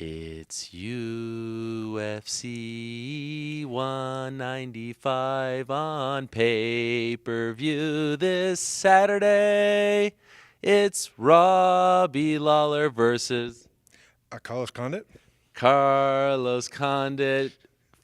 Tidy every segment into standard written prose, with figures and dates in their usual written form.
It's UFC 195 on pay-per-view this Saturday. It's Robbie Lawler versus Carlos Condit. Carlos Condit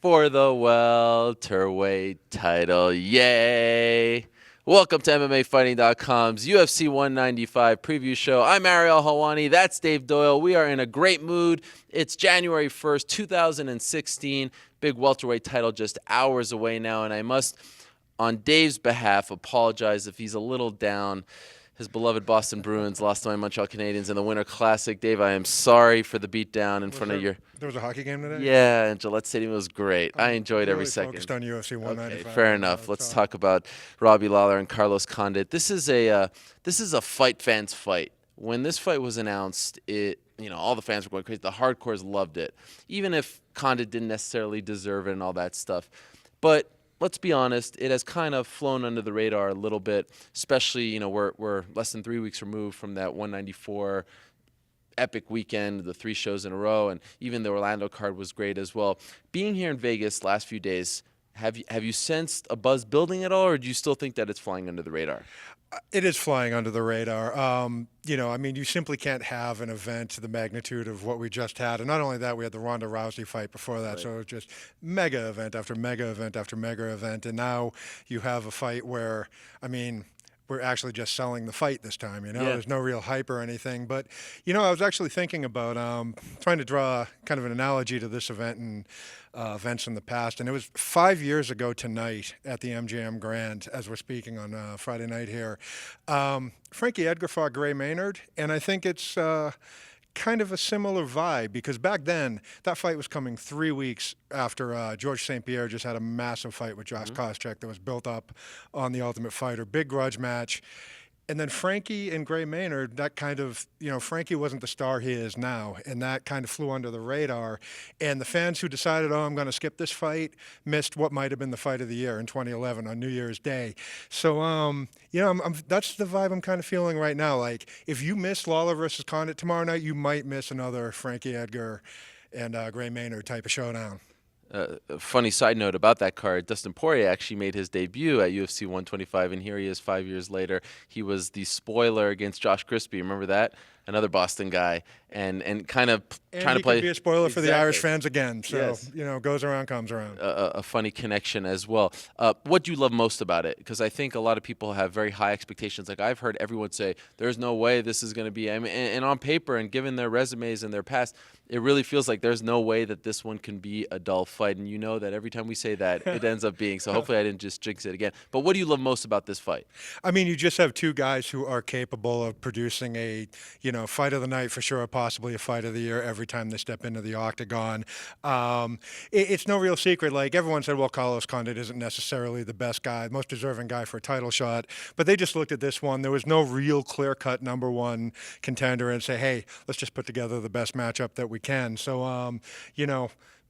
for the welterweight title. Yay! Welcome to MMAfighting.com's UFC 195 preview show. I'm Ariel, Helwani. That's Dave Doyle. We are in a great mood. It's January 1st, 2016. Big welterweight title just hours away now, and I must, on Dave's behalf, apologize if he's a little down. His beloved Boston Bruins lost to my Montreal Canadiens in the Winter Classic. Dave, I am sorry for the beatdown in front of your... There was a hockey game today? Yeah, and Gillette Stadium was great. I enjoyed every really second. Focused on UFC 195. Okay, fair enough. Let's talk about Robbie Lawler and Carlos Condit. This is a fight fans fight. When this fight was announced, all the fans were going crazy. The hardcores loved it, even if Condit didn't necessarily deserve it and all that stuff. But let's be honest, it has kind of flown under the radar a little bit, especially, we're less than 3 weeks removed from that 194 epic weekend, the 3 shows in a row, and even the Orlando card was great as well. Being here in Vegas last few days, have you sensed a buzz building at all, or do you still think that it's flying under the radar? It is flying under the radar. You simply can't have an event to the magnitude of what we just had. And not only that, we had the Ronda Rousey fight before that. Right. So it was just mega event after mega event after mega event. And now you have a fight where, we're actually just selling the fight this time, Yeah. There's no real hype or anything. But, I was actually thinking about trying to draw kind of an analogy to this event and events in the past. And it was 5 years ago tonight at the MGM Grand, as we're speaking on Friday night here. Frankie Edgar fought Gray Maynard, and I think it's kind of a similar vibe, because back then that fight was coming 3 weeks after George St. Pierre just had a massive fight with Josh Koscheck that was built up on The Ultimate Fighter, big grudge match. And then Frankie and Gray Maynard, that kind of, Frankie wasn't the star he is now, and that kind of flew under the radar. And the fans who decided, I'm going to skip this fight, missed what might have been the fight of the year in 2011 on New Year's Day. So, that's the vibe I'm kind of feeling right now. Like, if you miss Lawler versus Condit tomorrow night, you might miss another Frankie Edgar and Gray Maynard type of showdown. A funny side note about that card, Dustin Poirier actually made his debut at UFC 125, and here he is 5 years later. He was the spoiler against Josh Crispy. Remember that? Another Boston guy, and kind of trying to play. And he could be a spoiler for the Exactly. Irish fans again. So, Yes. Goes around, comes around. A funny connection as well. What do you love most about it? Because I think a lot of people have very high expectations. Like, I've heard everyone say, there's no way this is going to be. And on paper and given their resumes and their past, it really feels like there's no way that this one can be a dull fight. And you know that every time we say that, it ends up being. So hopefully I didn't just jinx it again. But what do you love most about this fight? You just have two guys who are capable of producing a, fight of the night for sure, possibly a fight of the year every time they step into the octagon. It's no real secret. Like, everyone said, well, Carlos Condit isn't necessarily the best guy, most deserving guy for a title shot. But they just looked at this one. There was no real clear-cut number one contender and say, hey, let's just put together the best matchup that we can. So,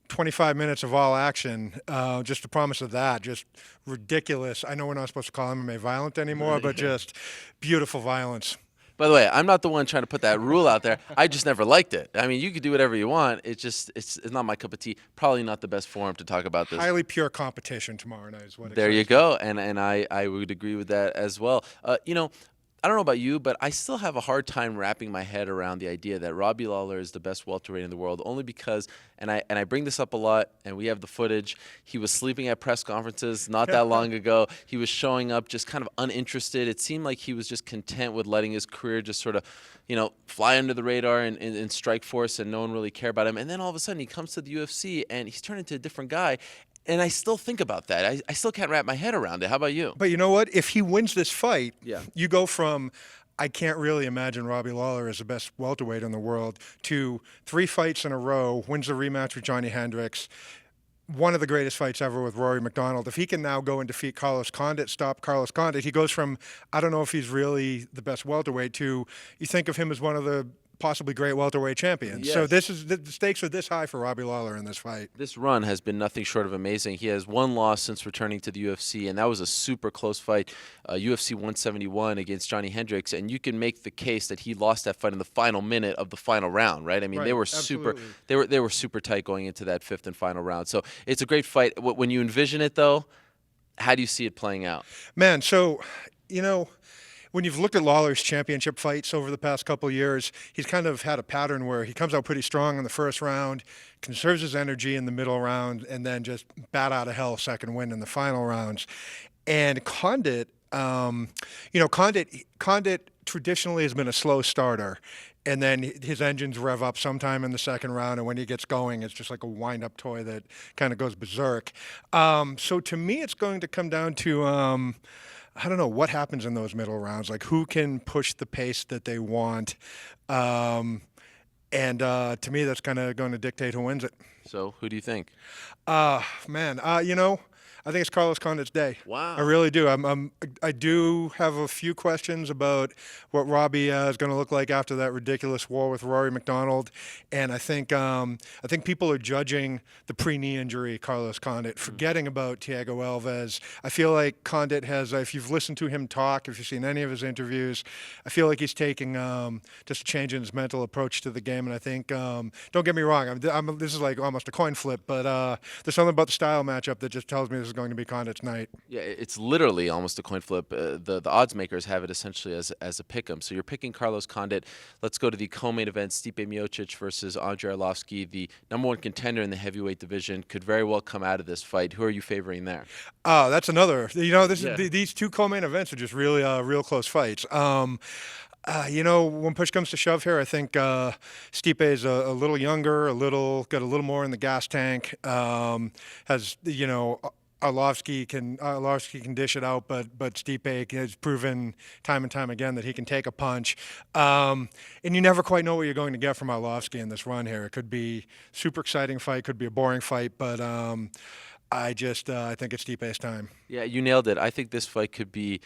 25 minutes of all action, just the promise of that, just ridiculous. I know we're not supposed to call MMA violent anymore, but just beautiful violence. By the way, I'm not the one trying to put that rule out there. I just never liked it. You could do whatever you want. It's not my cup of tea. Probably not the best forum to talk about this. Highly pure competition tomorrow night is what. There you go, and I would agree with that as well. I don't know about you, but I still have a hard time wrapping my head around the idea that Robbie Lawler is the best welterweight in the world, only because, and I bring this up a lot, and we have the footage, he was sleeping at press conferences not that long ago. He was showing up just kind of uninterested. It seemed like he was just content with letting his career just sort of, fly under the radar in Strikeforce, and no one really cared about him. And then all of a sudden he comes to the UFC, and he's turned into a different guy. And I still think about that. I still can't wrap my head around it. How about you? But you know what? If he wins this fight, Yeah. you go from, I can't really imagine Robbie Lawler as the best welterweight in the world, to 3 fights in a row, wins the rematch with Johnny Hendricks, one of the greatest fights ever with Rory McDonald. If he can now go and defeat Carlos Condit, stop Carlos Condit, he goes from, I don't know if he's really the best welterweight, to you think of him as one of the possibly great welterweight champions. So Yes. the stakes are this high for Robbie Lawler in this fight. This run has been nothing short of amazing. He has one loss since returning to the UFC, and that was a super close fight, UFC 171 against Johnny Hendricks. And you can make the case that he lost that fight in the final minute of the final round, right? I mean, Right, they were absolutely. they were super tight going into that fifth and final round. So it's a great fight. When you envision it, though, how do you see it playing out? Man, so, you know, when you've looked at Lawler's championship fights over the past couple of years, he's kind of had a pattern where he comes out pretty strong in the first round, conserves his energy in the middle round, and then just bat out of hell second win in the final rounds. And Condit, Condit traditionally has been a slow starter. And then his engines rev up sometime in the second round, and when he gets going, it's just like a wind-up toy that kind of goes berserk. So to me, it's going to come down to I don't know what happens in those middle rounds, like who can push the pace that they want. And to me, that's kind of going to dictate who wins it. So who do you think? Man, I think it's Carlos Condit's day. Wow. I really do. I do have a few questions about what Robbie is going to look like after that ridiculous war with Rory McDonald, and I think people are judging the pre-knee injury Carlos Condit, forgetting about Thiago Alves. I feel like Condit has, if you've listened to him talk, if you've seen any of his interviews, I feel like he's taking just a change in his mental approach to the game, and I think don't get me wrong, this is like almost a coin flip, but there's something about the style matchup that just tells me this is going to be Condit's night. Yeah, it's literally almost a coin flip. The odds makers have it essentially as a pick'em. So you're picking Carlos Condit. Let's go to the co-main event: Stipe Miocic versus Andrei Arlovski, the #1 contender in the heavyweight division. Could very well come out of this fight. Who are you favoring there? That's another. Yeah. These two co-main events are just really real close fights. When push comes to shove here, I think Stipe is a little younger, got a little more in the gas tank. Has Arlovski can dish it out, but Stipe has proven time and time again that he can take a punch. And you never quite know what you're going to get from Arlovski in this run here. It could be super exciting fight, could be a boring fight, but I think it's Stipe's time. Yeah, you nailed it. I think this fight could be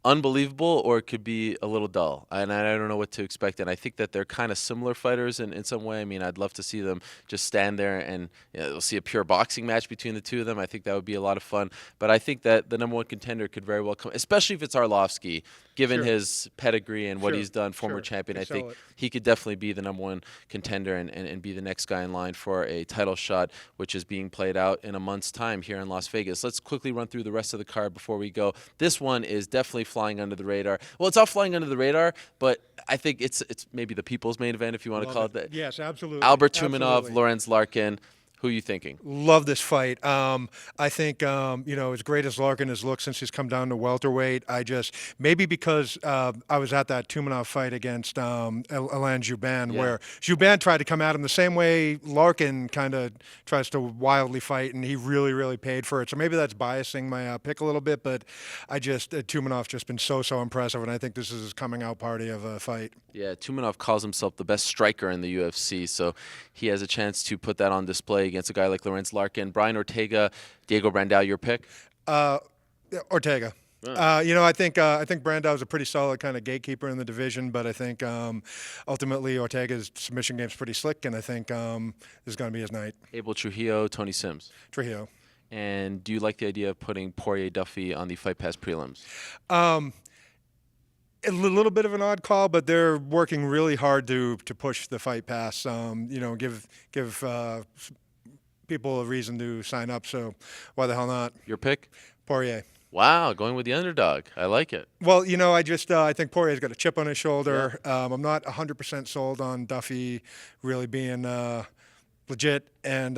unbelievable or it could be a little dull, and I don't know what to expect. And I think that they're kind of similar fighters in some way. I mean, I'd love to see them just stand there and we'll see a pure boxing match between the two of them. I think that would be a lot of fun. But I think that the #1 contender could very well come, especially if it's Arlovski, given Sure. his pedigree and what Sure. he's done, former Sure. champion. You I think sell it. he could definitely be the #1 contender and be the next guy in line for a title shot, which is being played out in a month's time here in Las Vegas. Let's quickly run through the rest of the card before we go. This one is definitely flying under the radar. Well, it's not flying under the radar, but I think it's maybe the people's main event, if you want to Love call it it. that. Yes, absolutely. Albert Tumenov, Absolutely. Lorenz Larkin. Who are you thinking? Love this fight. I think, as great as Larkin has looked since he's come down to welterweight, maybe because I was at that Tumenov fight against Alain Juban, Yeah. where Juban tried to come at him the same way Larkin kind of tries to wildly fight, and he really, really paid for it. So maybe that's biasing my pick a little bit, but Tumenov's just been so impressive, and I think this is his coming out party of a fight. Yeah, Tumenov calls himself the best striker in the UFC, so he has a chance to put that on display against a guy like Lorenz Larkin. Brian Ortega, Diego Brandao, your pick? Ortega. I think Brandao is a pretty solid kind of gatekeeper in the division, but I think ultimately Ortega's submission game's pretty slick, and I think this is going to be his night. Abel Trujillo, Tony Sims. Trujillo. And do you like the idea of putting Poirier Duffy on the Fight Pass prelims? A little bit of an odd call, but they're working really hard to push the fight pass. Give people a reason to sign up. So why the hell not? Your pick? Poirier. Wow, going with the underdog. I like it. Well, I think Poirier's got a chip on his shoulder. I'm not 100% sold on Duffy really being legit, and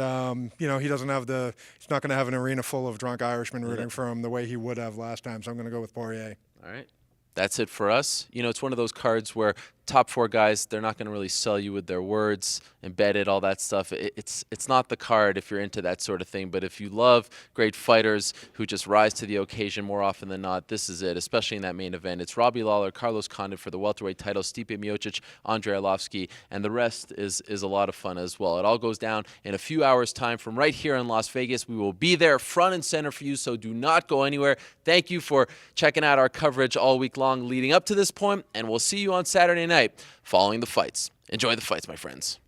he doesn't have he's not going to have an arena full of drunk Irishmen rooting for him the way he would have last time. So I'm going to go with Poirier. All right. That's it for us. It's one of those cards where top 4 guys, they're not going to really sell you with their words, embedded, all that stuff. It's not the card if you're into that sort of thing. But if you love great fighters who just rise to the occasion more often than not, this is it, especially in that main event. It's Robbie Lawler, Carlos Condit for the welterweight title, Stipe Miocic, Andrei Arlovski, and the rest is a lot of fun as well. It all goes down in a few hours' time from right here in Las Vegas. We will be there front and center for you, so do not go anywhere. Thank you for checking out our coverage all week long leading up to this point, and we'll see you on Saturday night. night following the fights. Enjoy the fights, my friends.